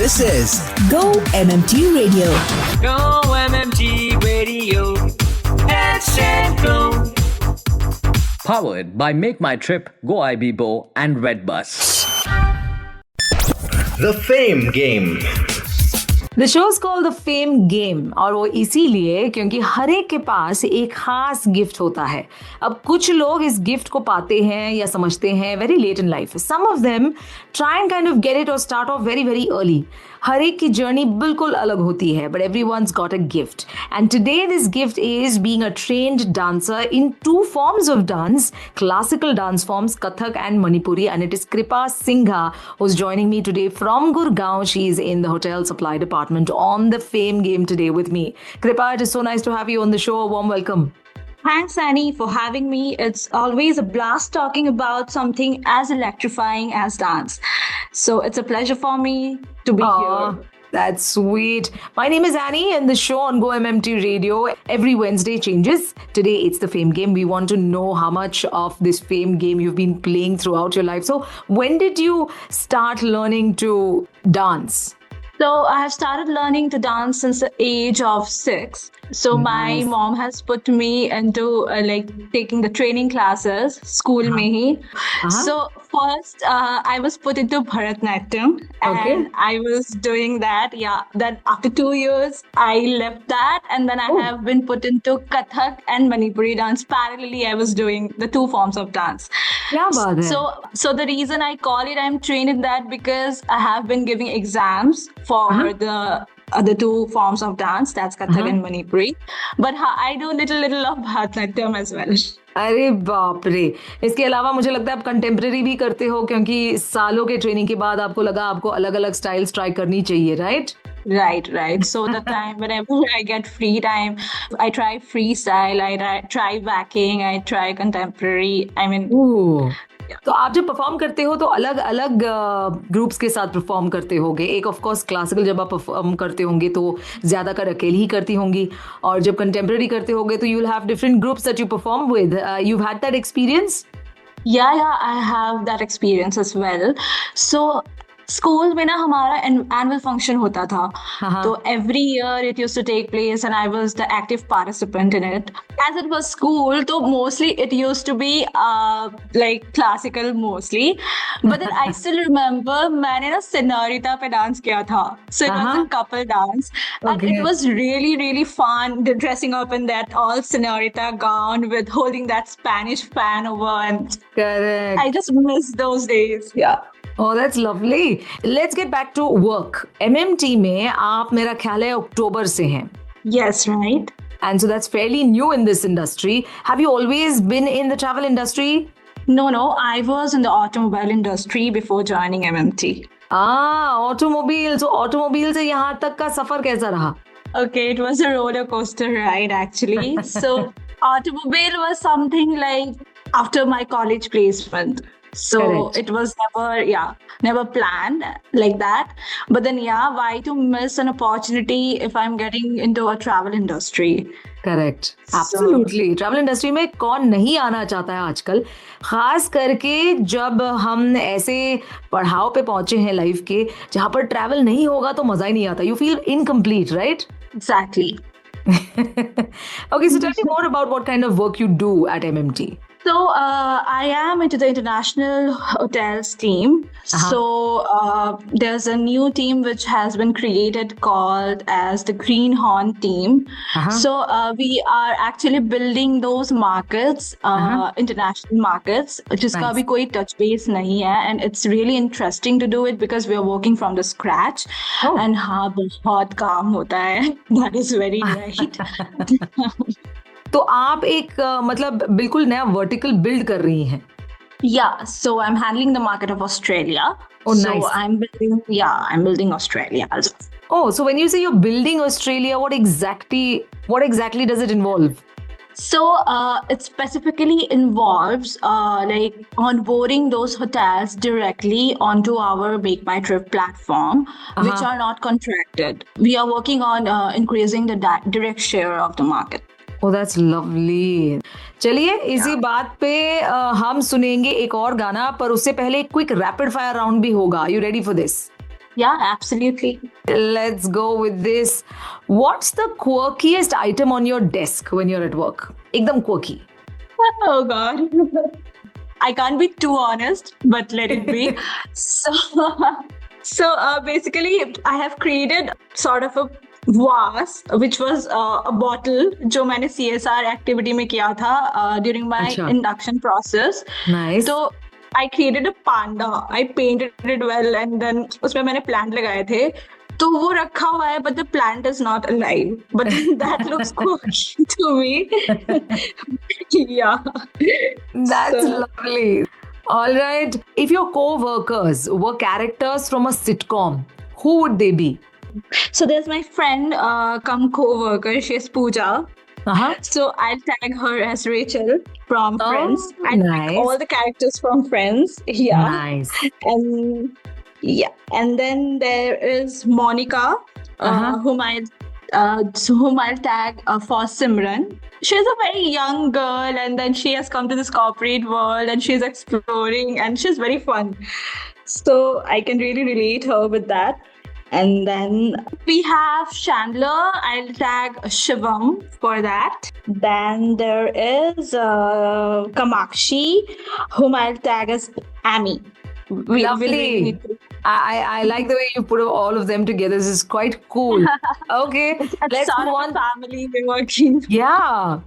This is Go MMT Radio. Go MMT Radio. Let's and go. Powered by Make My Trip, Go IBBO and Redbus. The Fame Game. The show is called the fame game और वो इसीलिए क्योंकि हर एक के पास एक खास gift होता है. अब कुछ लोग इस गिफ्ट को पाते हैं या समझते हैं very late in life. Some of them try and kind of get it or start off very very early. हर एक की जर्नी बिल्कुल अलग होती है but everyone's got a gift. And today this gift is being a trained dancer in two forms of dance, classical dance forms, Kathak and Manipuri, and it is Kripa Singha who's joining me today from Gurgaon. She is in the hotel supply department on the Fame Game today with me. Kripa, it is so nice to have you on the show. A warm welcome. Thanks, Annie, for having me. It's always a blast talking about something as electrifying as dance. So it's a pleasure for me to be here. That's sweet. My name is Annie and the show on Go MMT Radio every Wednesday changes. Today it's the Fame Game. We want to know how much of this Fame Game you've been playing throughout your life. So when did you start learning to dance? So I have started learning to dance since the age of 6. So my mom has put me into like taking the training classes school mein hi. So first I was put into Bharatanatyam and I was doing that. Then after 2 years I left that and then I have been put into Kathak and Manipuri dance. Parallelly I was doing the two forms of dance. Kya baat hai? So the reason I call it I'm trained in that because I have been giving exams for the other two forms of dance, that's Kathak and Manipuri. But I do little of Bharatanatyam as well. अरे बाप रे. इसके अलावा मुझे लगता है आप contemporary भी करते हो क्योंकि सालों के ट्रेनिंग के बाद आपको लगा आपको अलग अलग स्टाइल्स ट्राई करनी चाहिए, right? Right. So the time whenever I get free time, I try freestyle, I try backing, I try contemporary. I mean, तो आप जब परफॉर्म करते हो तो अलग अलग ग्रुप्स के साथ परफॉर्म करते होगे. एक ऑफ कोर्स क्लासिकल जब आप परफॉर्म करते होंगे तो ज्यादातर अकेली ही करती होंगी और जब कंटेम्प्रेरी करते होगे तो you will have different groups that you perform with. You had that experience? Yeah, I have that experience as well. So school में ना हमारा एनुअल फंक्शन होता था. तो every year it used to take place and I was the active participant in it. As it was school तो mostly it used to be like classical mostly. But then I still remember मैंने ना senorita पे dance किया था. So it was a couple dance and it was really fun dressing up in that all senorita gown with holding that Spanish fan over and correct. I just miss those days. Yeah Oh, that's lovely. Let's get back to work. MMT में आप मेरा ख्याल है अक्टूबर से हैं. Yes, right. And so that's fairly new in this industry. Have you always been in the travel industry? No. I was in the automobile industry before joining MMT. Automobile. So automobile से यहाँ तक का सफर कैसा रहा? Okay, it was a roller coaster ride actually. So automobile was something like after my college placement. So Correct. it was never planned like that. But then why to miss an opportunity if I'm getting into a travel industry? Correct. Absolutely. Travel industry में कौन नहीं आना चाहता है आजकल, खास करके जब हम ऐसे पड़ाव पे पहुंचे हैं लाइफ के जहां पर ट्रैवल नहीं होगा तो मजा ही नहीं आता. You feel incomplete, right? Exactly. Okay, so tell me more about what kind of work you do at MMT. So I am into the international hotels team. So there's a new team which has been created called as the Greenhorn team. So we are actually building those markets, international markets, जिसका भी कोई touch base नहीं है, and it's really interesting to do it because we are working from the scratch. And हाँ बहुत काम होता है. That is very right. तो आप एक मतलब बिल्कुल नया वर्टिकल बिल्ड कर रही हैं. Yeah, so I'm handling the market of Australia. Oh, so nice. I'm building Australia also. Oh, so when you say you're building Australia, what exactly does it involve? So it specifically involves like onboarding those hotels directly onto our Make My Trip platform, which are not contracted. We are working on increasing the direct share of the market. Oh, that's lovely. चलिए इसी बात पे हम सुनेंगे एक और गाना, पर उससे पहले एक क्विक रैपिड फायर राउंड भी होगा. Are you ready for this? Yeah, absolutely. Let's go with this. What's the quirkiest item on your desk when you're at work? Ekdam quirky. Oh God. I can't be too honest, but let it be. So basically, I have created sort of a vase, which was a bottle जो मैंने CSR activity में किया था during my अच्छा. induction process. Nice. So I created a panda. I painted it well, and then उसमें मैंने plant लगाए थे. तो वो रखा हुआ है, but the plant is not alive. But that looks quirky to me. Yeah. That's So- lovely. All right. If your co-workers were characters from a sitcom, who would they be? So there's my friend, come co-worker. She's Pooja. Uh-huh. So I'll tag her as Rachel from Oh, Friends. I nice. like all the characters from Friends. Yeah. Nice. And then there is Monica, Uh-huh. whom I'll tag for Simran. She's a very young girl, and then she has come to this corporate world, and she's exploring, and she's very fun. So I can really relate her with that. And then we have Chandler. I'll tag Shivam for that. Then there is Kamakshi, whom I'll tag as Amy. We Lovely. really need to- I like the way you put all of them together. This is quite cool. Okay, That's let's sort move of on. a family we're working. Yeah.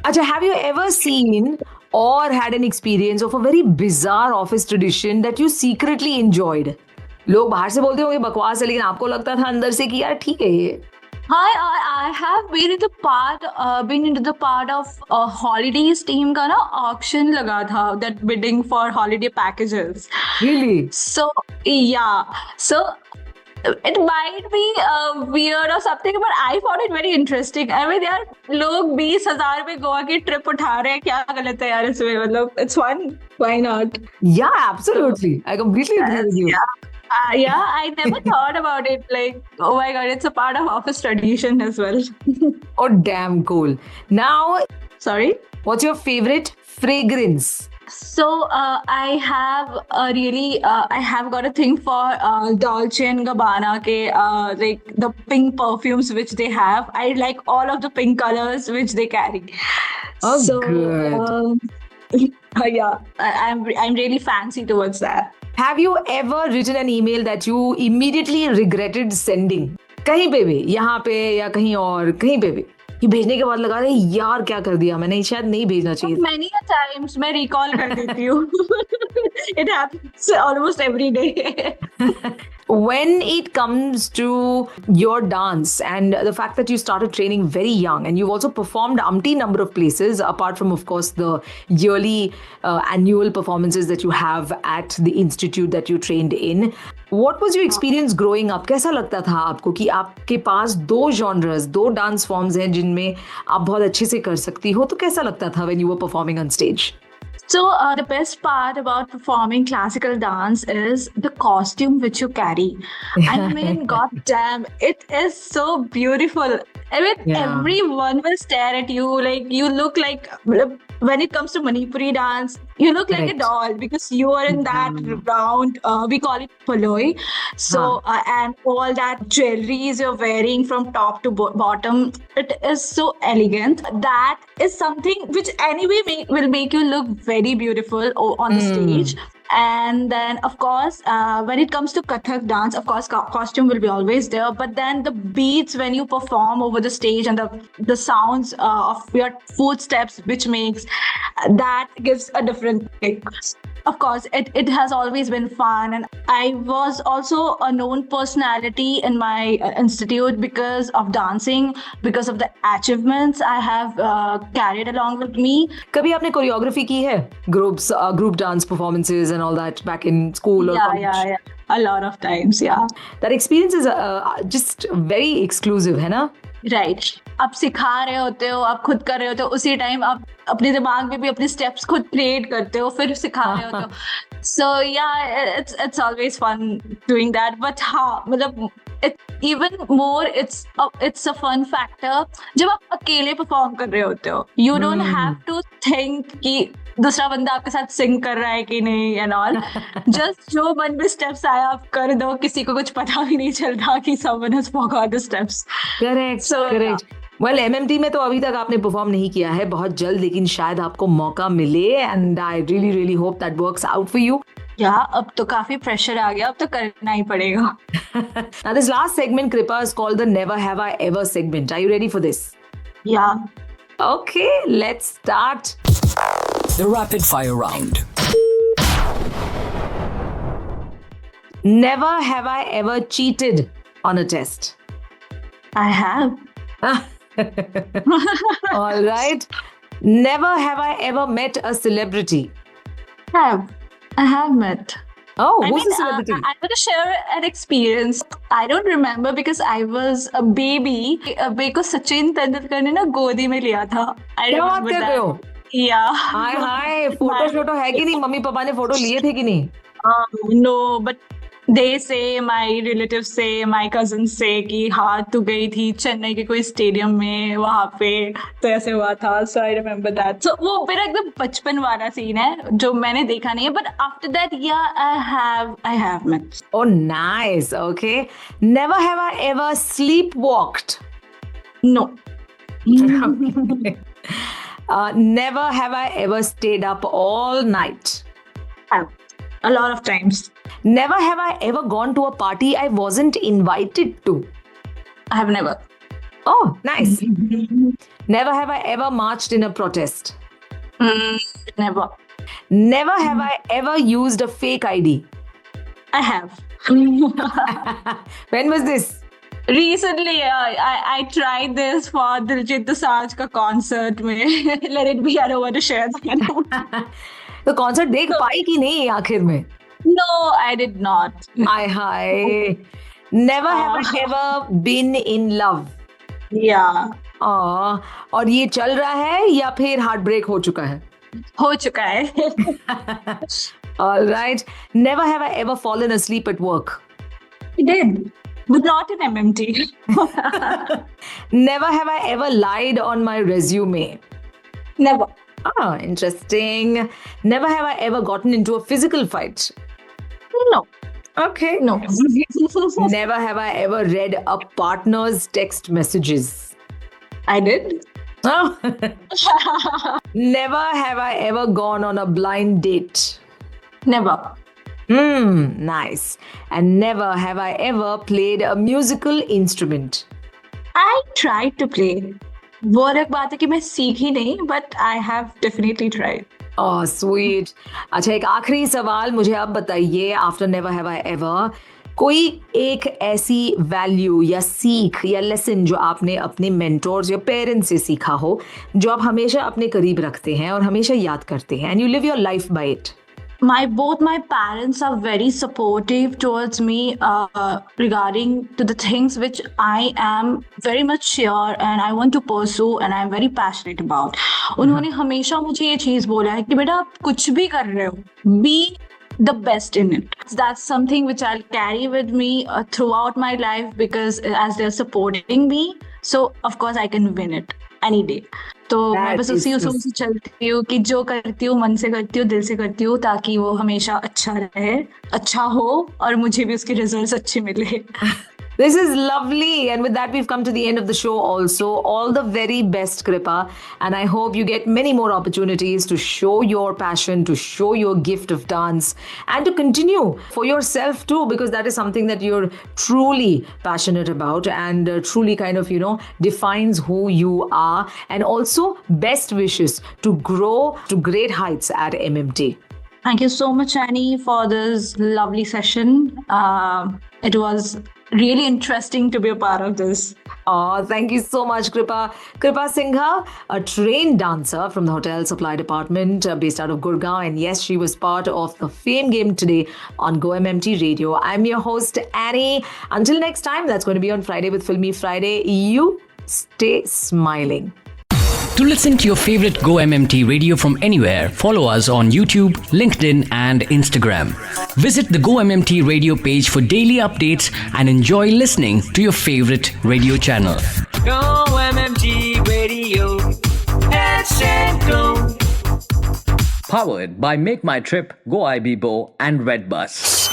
Acha, have you ever seen or had an experience of a very bizarre office tradition that you secretly enjoyed? लोग बाहर से बोलते होंगे बकवास है, लेकिन आपको लगता था अंदर से कि यार ठीक है ये. I have been into the part of holidays team का ना auction लगा था, that bidding for holiday packages. Really? So yeah, so it might be weird or something, but I found it very interesting. I mean, यार लोग 20,000 में गोवा की trip उठा रहे हैं, क्या गलत है यार इसमें? मतलब it's fun, why not? Yeah, absolutely. I completely agree with you. Yeah, I never thought about it. Like, oh my God, it's a part of office tradition as well. Oh, damn cool. Now, Sorry. what's your favorite fragrance? So I have got a thing for Dolce and Gabbana ke like the pink perfumes which they have. I like all of the pink colors which they carry. Oh, so, good. Yeah, I'm really fancy towards that. Have you ever written an email that you immediately regretted sending? कहीं पे भी, यहाँ पे या कहीं और, कहीं पे भी. ये भेजने के बाद लगा रहे यार क्या कर दिया मैंने, शायद नहीं भेजना चाहिए. Many a times मैं recall कर देती हूँ. It happens almost every day. When it comes to your dance and the fact that you started training very young and you've also performed umpteen number of places apart from of course the yearly annual performances that you have at the institute that you trained in, what was your experience growing up? कैसा लगता था आपको कि आपके पास दो genres, दो dance forms हैं जिनमें आप बहुत अच्छे से कर सकती हो, तो कैसा लगता था when you were performing on stage? So the best part about performing classical dance is the costume which you carry. I mean, god damn, it is so beautiful. I mean, Yeah. everyone will stare at you. Like, you look like, when it comes to Manipuri dance, you look like a Correct. doll because you are in that round, we call it paloi. So, and all that jewelries you're wearing from top to bottom, it is so elegant. That is something which anyway will make you look very beautiful on the stage. And then, of course, when it comes to Kathak dance, of course, costume will be always there. But then the beats when you perform over the stage and the sounds of your footsteps, which makes that gives a different kick. Of course, it has always been fun, and I was also a known personality in my institute because of dancing, because of the achievements I have carried along with me. कभी आपने choreography की है? Group dance performances and all that back in school or college? Yeah. A lot of times, yeah. That experience is just very exclusive, है ना? Right. आप सिखा रहे होते हो, आप खुद कर रहे होते हो, उसी टाइम आप अपने दिमाग में भी अपने स्टेप्स खुद क्रिएट करते हो, फिर सिखा रहे हो तो so yeah it's always fun doing that. But हाँ, मतलब even more it's a fun factor जब आप अकेले परफॉर्म कर रहे होते हो. You don't have to think कि दूसरा बंदा आपके साथ सिंग कर रहा है कि नहीं एंड ऑल. जस्ट जो मन में स्टेप्स आया आप कर दो, किसी को कुछ पता भी नहीं चलता कि someone has forgot the steps. Correct. Well, MMT में तो अभी तक आपने परफॉर्म नहीं किया है, बहुत जल्द लेकिन शायद आपको मौका मिले, and I really really hope that works out for you. या अब तो काफी प्रेशर आ गया, अब तो करना ही पड़ेगा. Now this last segment, Kripa, is called the Never Have I Ever segment. Are you ready for this? Yeah. Okay, let's start. The rapid fire round. Never have I ever cheated on a test. I have. All right. Never have I ever met a celebrity. I have met. Oh, I who's mean, the celebrity? I'm going to share an experience. I don't remember because I was a baby. मेरे को सचिन तेंदुलकर ने ना गोदी में लिया था. I क्या बात remember कर रहे हो? that. Yeah. हाय, फोटो है कि नहीं? मम्मी पापा ने फोटो लिए थे कि नहीं? No, but they say, my relatives say, my cousins say कि हाँ तू गई थी चेन्नई के कोई स्टेडियम में, वहाँ पे तो ऐसे हुआ था. So I remember that. So वो मेरा एकदम बचपन वाला सीन है जो मैंने देखा नहीं है. But after that, yeah, I have met. Oh, nice. Okay. Never have I ever sleepwalked. No. Never have I ever stayed up all night. A lot of times. Never have I ever gone to a party I wasn't invited to. I have never. Oh, nice. Never have I ever marched in a protest. Never. Never have I ever used a fake ID. I have. When was this? Recently, I tried this for Diljit Dosanjh का concert में. Let it be, I don't want to share that. तो concert देख पाई कि नहीं आखिर में? No, I did not. Hi. Never have I ever been in love. Yeah. और ये चल रहा है या फिर हार्ट ब्रेक हो चुका है? हो चुका है. All right. Never have I ever fallen asleep at work. I did, but not in MMT. Never have I ever lied on my resume. Never. Interesting. Never have I ever gotten into a physical fight. No. Okay. No. Never have I ever read a partner's text messages. I did. Oh. Never have I ever gone on a blind date. Never. Nice. And never have I ever played a musical instrument. I tried to play. वो अलग बात है कि मैं सीखी नहीं, but I have definitely tried. Oh, sweet. अच्छा, एक आखिरी सवाल मुझे आप बताइए. After never have I ever, कोई एक ऐसी वैल्यू या सीख या लेसन जो आपने अपने मेंटोर्स या पेरेंट्स से सीखा हो, जो आप हमेशा अपने करीब रखते हैं और हमेशा याद करते हैं, and you live your life by it. Both my parents are very supportive towards me regarding to the things which I am very much sure and I want to pursue and I am very passionate about. उन्होंने हमेशा मुझे ये चीज बोला है कि बेटा आप कुछ भी कर रहे हो, be the best in it. That's something which I'll carry with me throughout my life because as they're supporting me, so of course I can win it any day. तो मैं बस उसी उसूल से चलती हूँ कि जो करती हूँ मन से करती हूँ, दिल से करती हूँ, ताकि वो हमेशा अच्छा रहे, अच्छा हो और मुझे भी उसके रिजल्ट्स अच्छे मिले. This is lovely, and with that we've come to the end of the show also. All the very best, Kripa, and I hope you get many more opportunities to show your passion, to show your gift of dance, and to continue for yourself too, because that is something that you're truly passionate about and truly kind of, defines who you are. And also best wishes to grow to great heights at MMT. Thank you so much, Annie, for this lovely session. It was really interesting to be a part of this. Oh, thank you so much, Kripa. Kripa Singha, a trained dancer from the Hotel Supply Department based out of Gurgaon. And yes, she was part of the Fame Game today on Go MMT Radio. I'm your host, Annie. Until next time, that's going to be on Friday with Filmy Friday. You stay smiling. To listen to your favorite Go MMT radio from anywhere, follow us on YouTube, LinkedIn, and Instagram. Visit the Go MMT radio page for daily updates and enjoy listening to your favorite radio channel. Go MMT Radio. Let's go. Powered by Make My Trip, Go IB Bo, and Redbus.